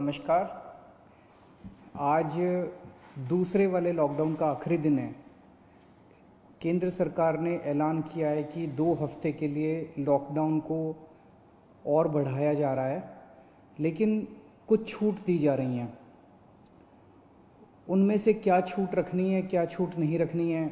नमस्कार। आज दूसरे वाले लॉकडाउन का आखिरी दिन है। केंद्र सरकार ने ऐलान किया है कि 2 हफ्ते के लिए लॉकडाउन को और बढ़ाया जा रहा है, लेकिन कुछ छूट दी जा रही हैं। उनमें से क्या छूट रखनी है, क्या छूट नहीं रखनी है,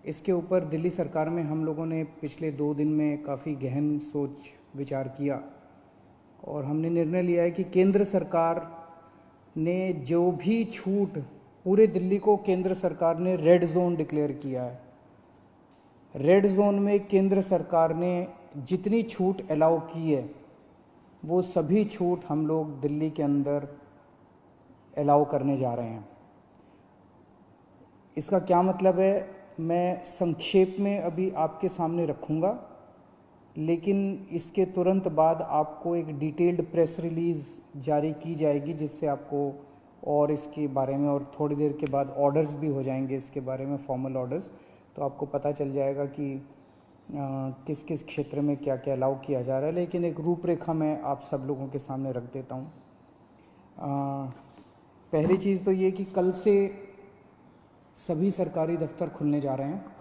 इसके ऊपर दिल्ली सरकार में हम लोगों ने पिछले 2 दिन में काफ़ी गहन सोच विचार किया और हमने निर्णय लिया है कि केंद्र सरकार ने जो भी छूट, पूरे दिल्ली को केंद्र सरकार ने रेड जोन डिक्लेयर किया है। रेड जोन में केंद्र सरकार ने जितनी छूट अलाउ की है वो सभी छूट हम लोग दिल्ली के अंदर अलाउ करने जा रहे हैं। इसका क्या मतलब है, मैं संक्षेप में अभी आपके सामने रखूँगा, लेकिन इसके तुरंत बाद आपको एक डिटेल्ड प्रेस रिलीज़ जारी की जाएगी, जिससे आपको और इसके बारे में, और थोड़ी देर के बाद ऑर्डर्स भी हो जाएंगे इसके बारे में, फॉर्मल ऑर्डर्स, तो आपको पता चल जाएगा कि किस किस क्षेत्र में क्या क्या अलाउ किया जा रहा है। लेकिन एक रूपरेखा मैं आप सब लोगों के सामने रख देता हूँ। पहली चीज़ तो ये कि कल से सभी सरकारी दफ्तर खुलने जा रहे हैं।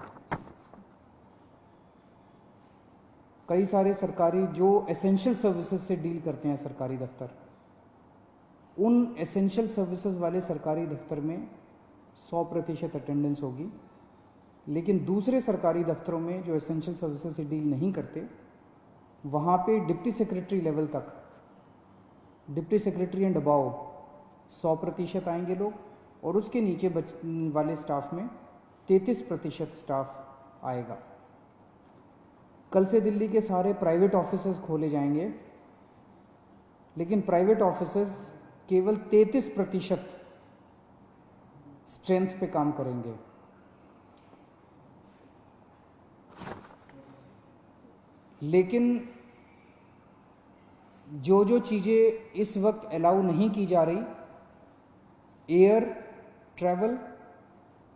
कई सारे सरकारी जो एसेंशियल सर्विसेज से डील करते हैं सरकारी दफ्तर, उन एसेंशियल सर्विसेज वाले सरकारी दफ्तर में 100% अटेंडेंस होगी। लेकिन दूसरे सरकारी दफ्तरों में जो एसेंशियल सर्विसेज से डील नहीं करते, वहाँ पे डिप्टी सेक्रेटरी लेवल तक, डिप्टी सेक्रेटरी एंड अबाव 100% आएंगे लोग, और उसके नीचे वाले स्टाफ में 33% स्टाफ आएगा। कल से दिल्ली के सारे प्राइवेट ऑफिसेज खोले जाएंगे, लेकिन प्राइवेट ऑफिसेज केवल 33% स्ट्रेंथ पे काम करेंगे। लेकिन जो जो चीज़ें इस वक्त अलाउ नहीं की जा रही, air travel,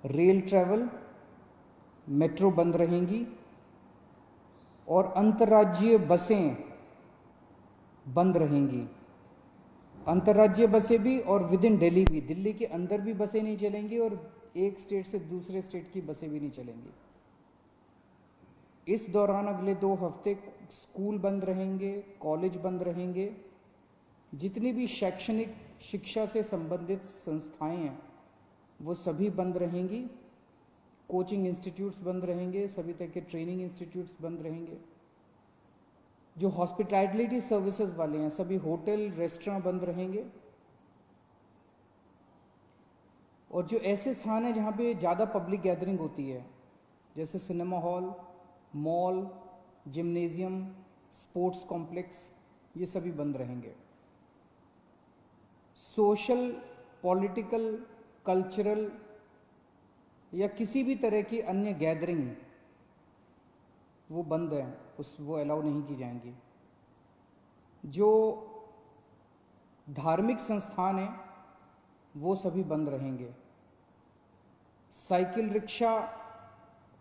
rail travel, metro बंद रहेंगी, और अंतर्राज्यीय बसें बंद रहेंगी। अंतर्राज्यीय बसें भी और विद इन दिल्ली भी, दिल्ली के अंदर भी बसें नहीं चलेंगी और एक स्टेट से दूसरे स्टेट की बसें भी नहीं चलेंगी। इस दौरान अगले 2 हफ्ते स्कूल बंद रहेंगे, कॉलेज बंद रहेंगे, जितनी भी शैक्षणिक शिक्षा से संबंधित संस्थाएं हैं वो सभी बंद रहेंगी। कोचिंग इंस्टीट्यूट्स बंद रहेंगे, सभी तरह के ट्रेनिंग इंस्टीट्यूट्स बंद रहेंगे। जो हॉस्पिटैलिटी सर्विसेज वाले हैं, सभी होटल रेस्टोरेंट बंद रहेंगे। और जो ऐसे स्थान हैं जहाँ पे ज़्यादा पब्लिक गैदरिंग होती है, जैसे cinema hall, mall, gymnasium, sports complex, ये सभी बंद रहेंगे। सोशल, पॉलिटिकल, कल्चरल या किसी भी तरह की अन्य गैदरिंग वो बंद है, वो अलाउ नहीं की जाएंगी। जो धार्मिक संस्थान हैं वो सभी बंद रहेंगे। Cycle rickshaw,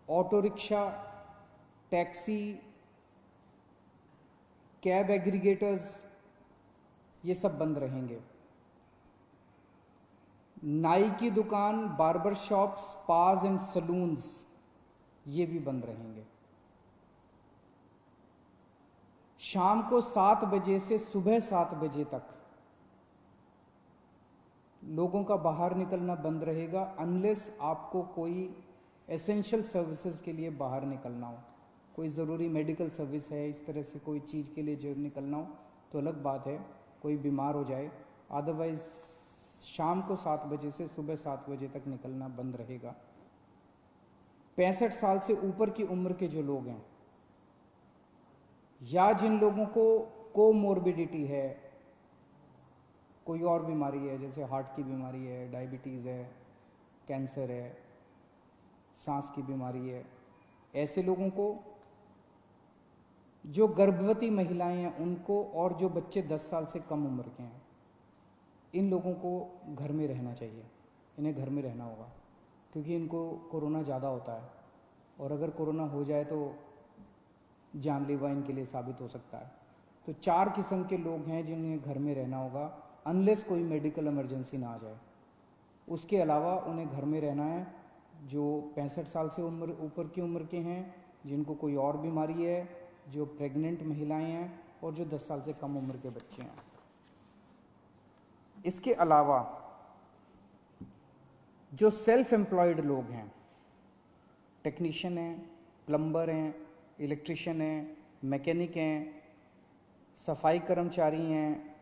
auto rickshaw, taxi, cab aggregators, ये सब बंद रहेंगे। नाई की दुकान, barber shop, spas and salons, ये भी बंद रहेंगे। शाम को 7 बजे से सुबह 7 बजे तक लोगों का बाहर निकलना बंद रहेगा, अनलेस आपको कोई एसेंशियल सर्विसेज के लिए बाहर निकलना हो, कोई ज़रूरी मेडिकल सर्विस है, इस तरह से कोई चीज़ के लिए जो निकलना हो तो अलग बात है, कोई बीमार हो जाए। अदरवाइज शाम को 7 बजे से सुबह 7 बजे तक निकलना बंद रहेगा। 65 साल से ऊपर की उम्र के जो लोग हैं या जिन लोगों को कोमोर्बिडिटी है, कोई और बीमारी है, जैसे हार्ट की बीमारी है, डायबिटीज़ है, कैंसर है, सांस की बीमारी है, ऐसे लोगों को, जो गर्भवती महिलाएं हैं उनको, और जो बच्चे 10 साल से कम उम्र के हैं, इन लोगों को घर में रहना चाहिए। इन्हें घर में रहना होगा, क्योंकि इनको कोरोना ज़्यादा होता है, और अगर कोरोना हो जाए तो जानलेवा इनके लिए साबित हो सकता है। तो 4 किस्म के लोग हैं जिन्हें घर में रहना होगा। अनलेस कोई मेडिकल इमरजेंसी ना आ जाए। उसके अलावा उन्हें घर में रहना है। जो 65 साल से ऊपर की उम्र के हैं, जिनको कोई और बीमारी है, जो प्रेग्नेंट महिलाएं हैं और जो 10 साल से कम उम्र के बच्चे हैं। इसके अलावा जो सेल्फ एम्प्लॉयड लोग हैं, टेक्नीशियन हैं, प्लम्बर हैं, इलेक्ट्रिशियन हैं, मैकेनिक हैं, सफाई कर्मचारी हैं,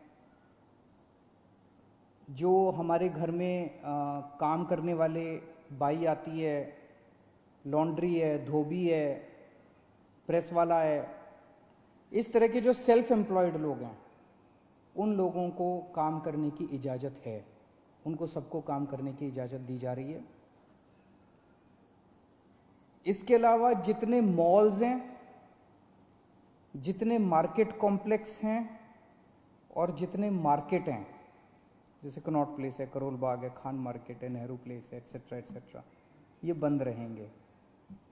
जो हमारे घर में काम करने वाले बाई आती है, लॉन्ड्री है, धोबी है, प्रेस वाला है, इस तरह के जो सेल्फ एम्प्लॉयड लोग हैं, उन लोगों को काम करने की इजाज़त है। उनको सबको काम करने की इजाज़त दी जा रही है। इसके अलावा जितने मॉल्स हैं, जितने मार्केट कॉम्प्लेक्स हैं और जितने मार्केट हैं, जैसे कनॉट प्लेस है, करोल बाग है, खान मार्केट है, नेहरू प्लेस है, एट्सेट्रा एट्सेट्रा, ये बंद रहेंगे।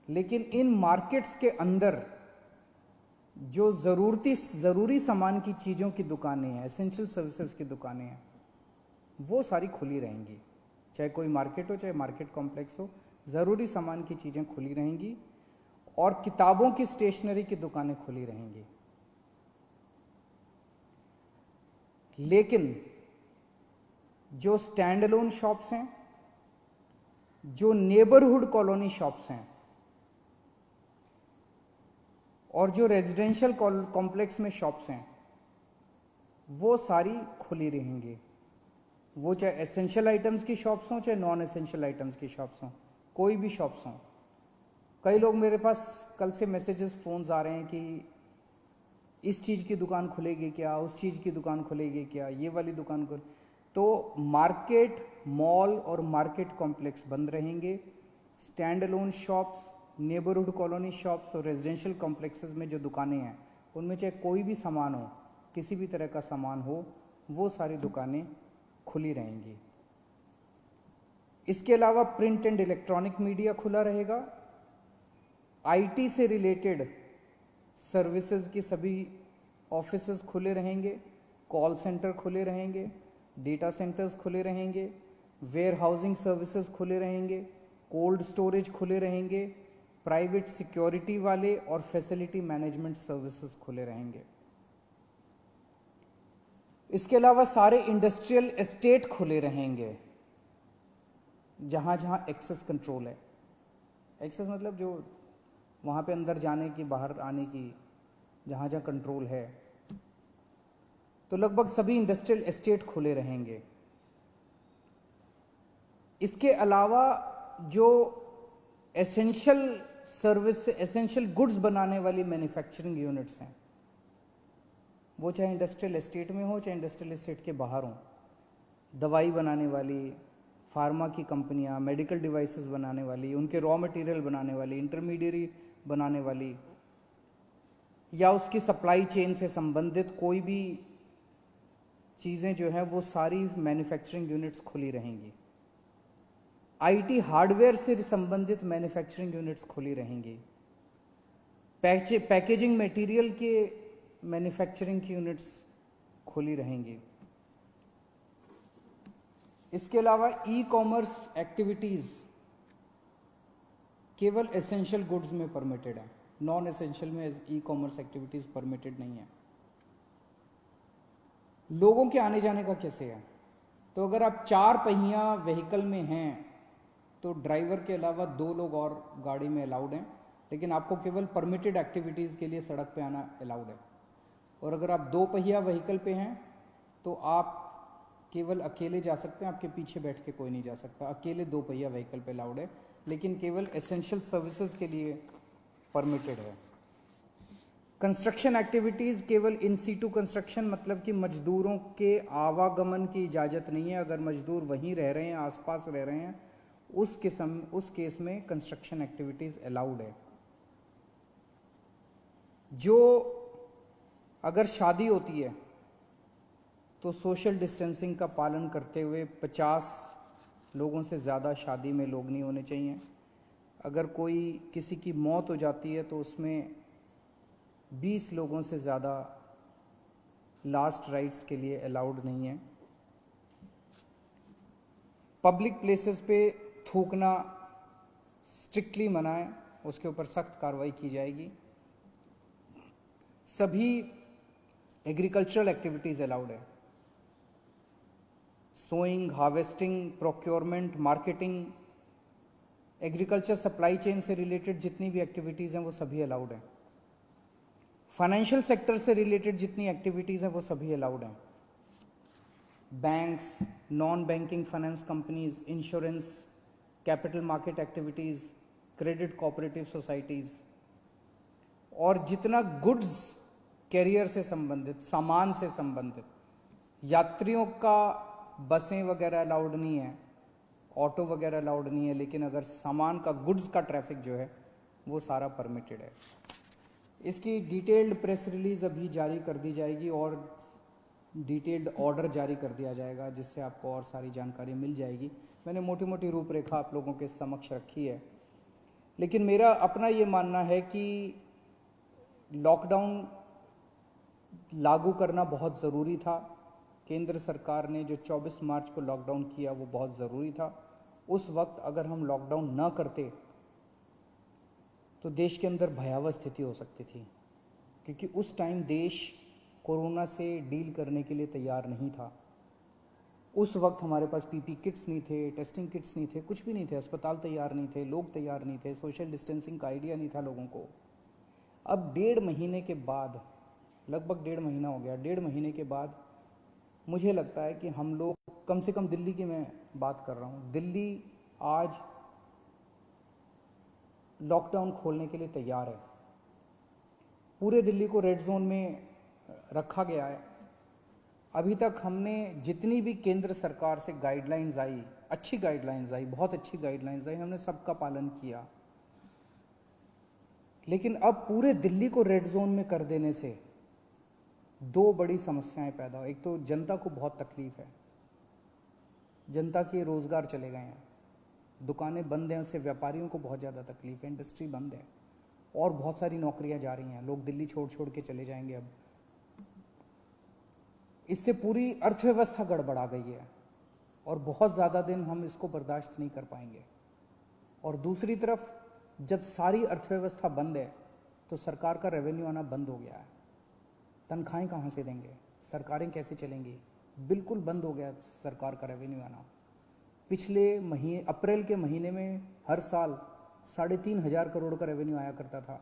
लेकिन इन मार्केट्स के अंदर जो ज़रूरी सामान की चीज़ों की दुकानें हैं, एसेंशियल सर्विसेज की दुकानें हैं, वो सारी खुली रहेंगी। चाहे कोई मार्केट हो, चाहे मार्केट कॉम्प्लेक्स हो, ज़रूरी सामान की चीज़ें खुली रहेंगी और किताबों की स्टेशनरी की दुकानें खुली रहेंगी। लेकिन जो स्टैंड अलोन शॉप्स हैं, जो नेबरहुड कॉलोनी शॉप्स हैं और जो रेजिडेंशियल कॉम्प्लेक्स में शॉप्स हैं, वो सारी खुली रहेंगी। वो चाहे एसेंशियल आइटम्स की शॉप्स हों, चाहे नॉन एसेंशियल आइटम्स की शॉप्स हों, कोई भी शॉप्स हों। कई लोग मेरे पास कल से मैसेजेस, फोन्स आ रहे हैं कि इस चीज़ की दुकान खुलेगी क्या, उस चीज़ की दुकान खुलेगी क्या, ये वाली दुकान खुल। तो मार्केट, मॉल और मार्केट कॉम्प्लेक्स बंद रहेंगे। Stand alone shops, neighbourhood colony shops और रेजिडेंशियल कॉम्प्लेक्सेस में जो दुकानें हैं, उनमें चाहे कोई भी सामान हो, किसी भी तरह का सामान हो, वो सारी दुकानें खुली रहेंगी। इसके अलावा प्रिंट एंड इलेक्ट्रॉनिक मीडिया खुला रहेगा। आईटी से रिलेटेड सर्विसेज की सभी ऑफिसेज खुले रहेंगे, कॉल सेंटर खुले रहेंगे, डेटा सेंटर्स खुले रहेंगे, वेयर हाउसिंग सर्विसेज खुले रहेंगे, कोल्ड स्टोरेज खुले रहेंगे, प्राइवेट सिक्योरिटी वाले और फैसिलिटी मैनेजमेंट सर्विसेज खुले रहेंगे। इसके अलावा सारे इंडस्ट्रियल एस्टेट खुले रहेंगे, जहां जहां एक्सेस कंट्रोल है। एक्सेस मतलब जो वहां पे अंदर जाने की, बाहर आने की, जहां जहां कंट्रोल है। तो लगभग सभी इंडस्ट्रियल एस्टेट खुले रहेंगे। इसके अलावा जो एसेंशियल सर्विस, एसेंशियल गुड्स बनाने वाली मैन्युफैक्चरिंग यूनिट्स हैं, वो चाहे इंडस्ट्रियल एस्टेट में हो, चाहे इंडस्ट्रियल एस्टेट के बाहर हो, दवाई बनाने वाली, फार्मा की कंपनियां, मेडिकल डिवाइसेस बनाने वाली, उनके रॉ मटेरियल बनाने वाली, इंटरमीडिएरी बनाने वाली, या उसकी सप्लाई चेन से संबंधित कोई भी चीज़ें जो हैं, वो सारी मैन्युफैक्चरिंग यूनिट्स खुली रहेंगी। आईटी हार्डवेयर से संबंधित मैन्युफैक्चरिंग यूनिट्स खुली रहेंगी। पैकेजिंग मटेरियल के मैन्युफैक्चरिंग की यूनिट्स खुली रहेंगी। इसके अलावा ई कॉमर्स एक्टिविटीज़ केवल एसेंशियल गुड्स में परमिटेड है, नॉन एसेंशियल में ई कॉमर्स एक्टिविटीज़ परमिटेड नहीं है। लोगों के आने जाने का कैसे है? तो अगर आप 4 पहिया व्हीकल में हैं तो ड्राइवर के अलावा 2 लोग और गाड़ी में अलाउड हैं, लेकिन आपको केवल परमिटेड एक्टिविटीज़ के लिए सड़क पे आना अलाउड है। और अगर आप 2 पहिया व्हीकल पे हैं तो आप केवल अकेले जा सकते हैं, आपके पीछे बैठ के कोई नहीं जा सकता। अकेले 2 पहिया व्हीकल पे अलाउड है, लेकिन केवल एसेंशियल सर्विसेज के लिए परमिटेड है। कंस्ट्रक्शन एक्टिविटीज़ केवल इन सीटू कंस्ट्रक्शन, मतलब कि मजदूरों के आवागमन की इजाज़त नहीं है। अगर मजदूर वहीं रह रहे हैं, आसपास रह रहे हैं, उस केस में कंस्ट्रक्शन एक्टिविटीज़ अलाउड है। जो अगर शादी होती है तो सोशल डिस्टेंसिंग का पालन करते हुए 50 लोगों से ज़्यादा शादी में लोग नहीं होने चाहिए। अगर कोई किसी की मौत हो जाती है तो उसमें 20 लोगों से ज़्यादा लास्ट राइट्स के लिए अलाउड नहीं है। पब्लिक प्लेसेस पे थूकना स्ट्रिक्टली मना है, उसके ऊपर सख्त कार्रवाई की जाएगी। सभी एग्रीकल्चरल एक्टिविटीज अलाउड है, sowing, harvesting, procurement, marketing, agriculture supply chain से रिलेटेड जितनी भी एक्टिविटीज हैं वो सभी अलाउड हैं। फाइनेंशियल सेक्टर से रिलेटेड जितनी एक्टिविटीज हैं वो सभी अलाउड हैं। Banks, non banking finance companies, insurance, capital market activities, credit cooperative societies, और जितना गुड्स कैरियर से संबंधित, सामान से संबंधित, यात्रियों का बसें वगैरह अलाउड नहीं है, ऑटो वगैरह अलाउड नहीं है, लेकिन अगर सामान का, गुड्स का ट्रैफिक जो है वो सारा परमिटेड है। इसकी डिटेल्ड प्रेस रिलीज अभी जारी कर दी जाएगी और डिटेल्ड ऑर्डर जारी कर दिया जाएगा, जिससे आपको और सारी जानकारी मिल जाएगी। मैंने मोटी मोटी रूपरेखा आप लोगों के समक्ष रखी है, लेकिन मेरा अपना ये मानना है कि लॉकडाउन लागू करना बहुत ज़रूरी था। केंद्र सरकार ने जो 24 मार्च को लॉकडाउन किया वो बहुत ज़रूरी था। उस वक्त अगर हम लॉकडाउन न करते तो देश के अंदर भयावह स्थिति हो सकती थी, क्योंकि उस टाइम देश कोरोना से डील करने के लिए तैयार नहीं था। उस वक्त हमारे पास पीपी किट्स नहीं थे, टेस्टिंग किट्स नहीं थे, कुछ भी नहीं थे, अस्पताल तैयार नहीं थे, लोग तैयार नहीं थे, सोशल डिस्टेंसिंग का आइडिया नहीं था लोगों को। अब 1.5 महीने के बाद, लगभग 1.5 महीना हो गया, 1.5 महीने के बाद मुझे लगता है कि हम लोग, कम से कम दिल्ली की मैं बात कर रहा हूँ, दिल्ली आज लॉकडाउन खोलने के लिए तैयार है। पूरे दिल्ली को रेड जोन में रखा गया है। अभी तक हमने जितनी भी केंद्र सरकार से गाइडलाइंस आई, अच्छी गाइडलाइंस आई, बहुत अच्छी गाइडलाइंस आई, हमने सबका पालन किया। लेकिन अब पूरे दिल्ली को रेड जोन में कर देने से दो बड़ी समस्याएं पैदा हो। एक तो जनता को बहुत तकलीफ है, जनता के रोजगार चले गए हैं, दुकानें बंद हैं, उससे व्यापारियों को बहुत ज़्यादा तकलीफ है, इंडस्ट्री बंद है, और बहुत सारी नौकरियां जा रही हैं, लोग दिल्ली छोड़ छोड़ के चले जाएंगे। अब इससे पूरी अर्थव्यवस्था गड़बड़ा गई है और बहुत ज़्यादा दिन हम इसको बर्दाश्त नहीं कर पाएंगे। और दूसरी तरफ जब सारी अर्थव्यवस्था बंद है तो सरकार का रेवेन्यू आना बंद हो गया है। तनख्वाहें कहाँ से देंगे, सरकारें कैसे चलेंगी, बिल्कुल बंद हो गया सरकार का रेवेन्यू आना। पिछले महीने, अप्रैल के महीने में हर साल 3,500 करोड़ का रेवेन्यू आया करता था,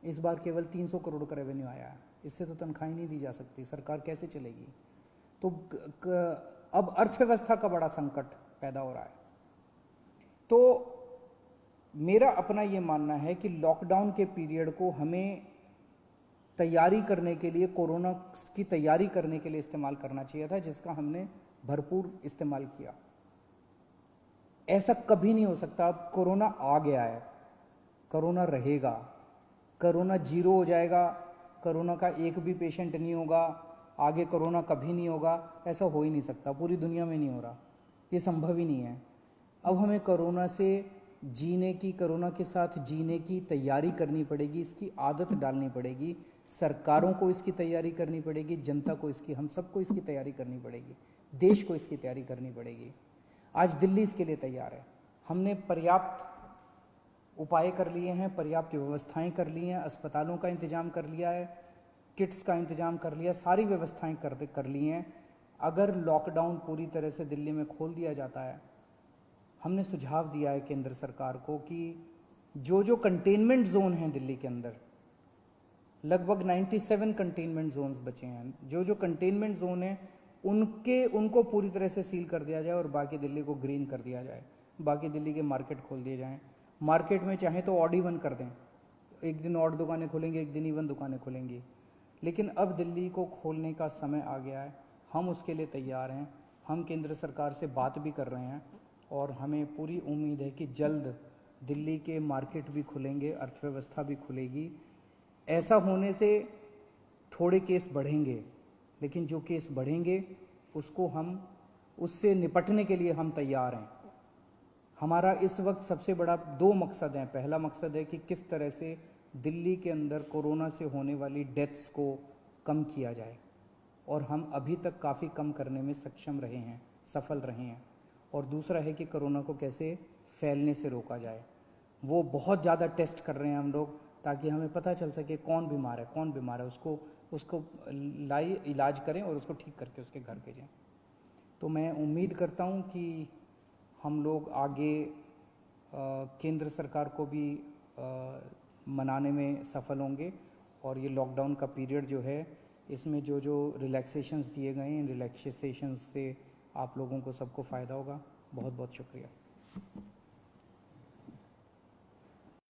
इस बार केवल 300 करोड़ का रेवेन्यू आया है। इससे तो तनख्वाहें नहीं दी जा सकती, सरकार कैसे चलेगी। तो अब अर्थव्यवस्था का बड़ा संकट पैदा हो रहा है। तो मेरा अपना ये मानना है कि लॉकडाउन के पीरियड को हमें तैयारी करने के लिए, कोरोना की तैयारी करने के लिए इस्तेमाल करना चाहिए था, जिसका हमने भरपूर इस्तेमाल किया। ऐसा कभी नहीं हो सकता, अब कोरोना आ गया है, कोरोना रहेगा, कोरोना जीरो हो जाएगा, कोरोना का एक भी पेशेंट नहीं होगा, आगे कोरोना कभी नहीं होगा, ऐसा हो ही नहीं सकता, पूरी दुनिया में नहीं हो रहा, ये संभव ही नहीं है। अब हमें कोरोना से जीने की, कोरोना के साथ जीने की तैयारी करनी पड़ेगी, इसकी आदत डालनी पड़ेगी, सरकारों को इसकी तैयारी करनी पड़ेगी, जनता को इसकी, हम सबको इसकी तैयारी करनी पड़ेगी, देश को इसकी तैयारी करनी पड़ेगी। आज दिल्ली इसके लिए तैयार है। हमने पर्याप्त उपाय कर लिए हैं, पर्याप्त व्यवस्थाएं कर ली हैं, अस्पतालों का इंतजाम कर लिया है, किट्स का इंतजाम कर लिया, सारी व्यवस्थाएं कर ली हैं। अगर लॉकडाउन पूरी तरह से दिल्ली में खोल दिया जाता है, हमने सुझाव दिया है केंद्र सरकार को कि जो जो कंटेनमेंट जोन हैं दिल्ली के अंदर, लगभग 97 कंटेनमेंट जोन्स बचे हैं, जो जो कंटेनमेंट जोन है उनको पूरी तरह से सील कर दिया जाए और बाकी दिल्ली को ग्रीन कर दिया जाए, बाकी दिल्ली के मार्केट खोल दिए जाएं। मार्केट में चाहे तो ऑड इवन कर दें, एक दिन ऑड दुकानें खुलेंगी, एक दिन इवन दुकानें खुलेंगी, लेकिन अब दिल्ली को खोलने का समय आ गया है, हम उसके लिए तैयार हैं। हम केंद्र सरकार से बात भी कर रहे हैं और हमें पूरी उम्मीद है कि जल्द दिल्ली के मार्केट भी खुलेंगे, अर्थव्यवस्था भी खुलेगी। ऐसा होने से थोड़े केस बढ़ेंगे, लेकिन जो केस बढ़ेंगे उससे निपटने के लिए हम तैयार हैं। हमारा इस वक्त सबसे बड़ा 2 मकसद हैं। पहला मकसद है कि किस तरह से दिल्ली के अंदर कोरोना से होने वाली डेथ्स को कम किया जाए, और हम अभी तक काफ़ी कम करने में सक्षम रहे हैं, सफल रहे हैं। और दूसरा है कि कोरोना को कैसे फैलने से रोका जाए। वो बहुत ज़्यादा टेस्ट कर रहे हैं हम लोग, ताकि हमें पता चल सके कौन बीमार है, उसको इलाज करें और उसको ठीक करके उसके घर भेजें। तो मैं उम्मीद करता हूँ कि हम लोग आगे केंद्र सरकार को भी मनाने में सफल होंगे, और ये लॉकडाउन का पीरियड जो है, इसमें जो जो रिलैक्सेशंस दिए गए हैं, इन रिलैक्सेशंस से आप लोगों को सबको फ़ायदा होगा। बहुत बहुत शुक्रिया।